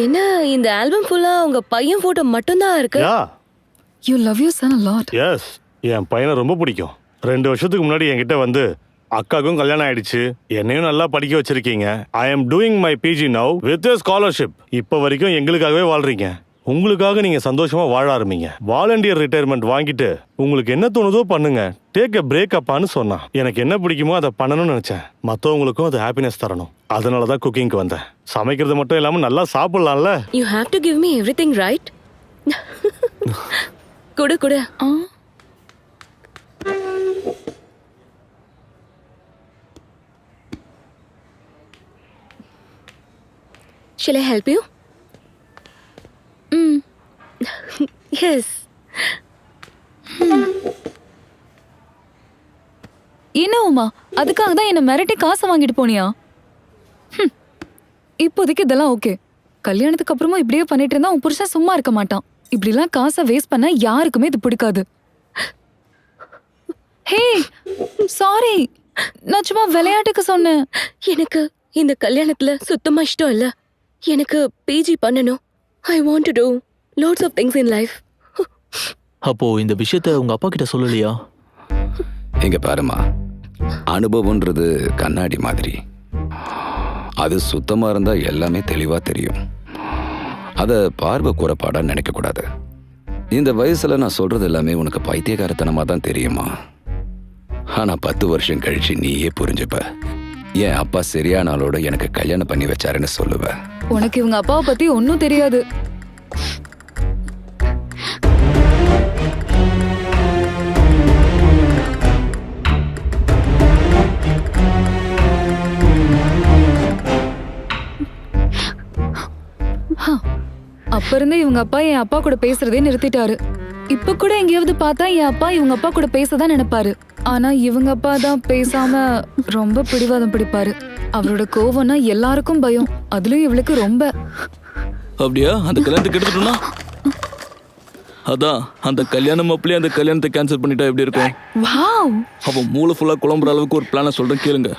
என்ன இந்த ஆல்பம் ஃபுல்லா உங்க பையன் போட்டோ மட்டும்தான் இருக்கு? Yeah You love your son a lot. Yes, என் பையனை ரொம்ப பிடிக்கும். 2 வருஷத்துக்கு முன்னாடி என்கிட்ட வந்து அக்காவுக்கும் கல்யாணம் ஆயிடுச்சு, என்னையும் நல்லா படிக்க வச்சிருக்கீங்க, I am doing my PG now with scholarship, இப்போ வரைக்கும் எங்களுக்காகவே வாழ்றீங்க, உங்களுக்காக நீங்க சந்தோஷமா வாழ ஆரம்பிங்க, வாலண்டியர் ரிட்டையர்மெண்ட் வாங்கிட்டு உங்களுக்கு என்ன தோணுதோ பண்ணுங்க, டேக் அ பிரேக் அப்பான்னு சொன்னான். எனக்கு என்ன பிடிக்குமோ அதை பண்ணணும்னு நினைச்சேன், மற்றவங்களுக்கும் அது ஹாப்பினஸ் தரணும், அதனால தான் குக்கிங்க்கு வந்தேன். சமைக்கிறது மட்டும் இல்லாமல் நல்லா சாப்பிடலாம்ல. You have to give me everything, right? குடு குடு. Shall I help you? Yes. என்ன உமா, அதுக்காக தான் என்ன மிரட்டி காசை வாங்கிட்டு போனியா? இப்போதைக்கு இதெல்லாம் ஓகே. கல்யாணத்துக்கு அப்புறமா இப்படியே பண்ணிட்டு இருந்தா உன் புருஷன் சும்மா இருக்க மாட்டான். இப்படிலாம் காசை வேஸ்ட் பண்ண யாருக்குமே இது பிடிக்காது. ஹே, சாரி, நான் சும்மா விளையாட்டுக்கு சொன்னேன். எனக்கு இந்த கல்யாணத்துல சுத்தமா இஷ்டம் இல்ல. எனக்கு பிஜி பண்ணணும். I want to do lots of things in life. அப்போ இந்த விஷயத்த உங்க அப்பா கிட்ட சொல்லலையா? இங்க பாருமா, அனுபவம்ன்றது கண்ணாடி மாதிரி, அது சுத்தமா இருந்தா எல்லாமே தெளிவா தெரியும். அத பார்வை குறைபாடா நினைக்க கூடாது. இந்த வயசுல நான் சொல்றது எல்லாமே உனக்கு பைத்தியக்காரத்தனமா தான் தெரியுமா? ஆனா 10 வருஷம் கழிச்சு நீயே புரிஞ்சுப்ப. என் அப்பா சரியான ஆளோட எனக்கு கல்யாணம் பண்ணி வச்சாருன்னு சொல்லுவ. உனக்கு இவங்க அப்பாவை பத்தி ஒன்னும் தெரியாது. அப்ப இருந்து இவங்க அப்பா என் அப்பா கூட பேசுறதே நிறுத்திட்டாரு. இப்ப கூட எங்கேயாவது பார்த்தா என் அப்பா இவங்க அப்பா கூட பேசதான் நினைப்பாரு. ஆனா இவங்க அப்பா தான் பேசாம ரொம்ப பிடிவாதம் பிடிப்பாரு. அவரோட கோவம்னா எல்லாருக்கும் பயம், அதுலயும் இவளுக்கு ரொம்ப. அப்படியா? அந்த கல்யாணத்துக்கு எடுத்துட்டோம்னா அதான் அந்த கல்யாணம் அப்படியே அந்த கல்யாணத்தை கேன்சல் பண்ணிட்டா எப்படி இருக்கும்? வாவ், அவன் மூளை ஃபுல்லா குழம்புற அளவுக்கு ஒரு பிளானை சொல்றேன், கேளுங்க.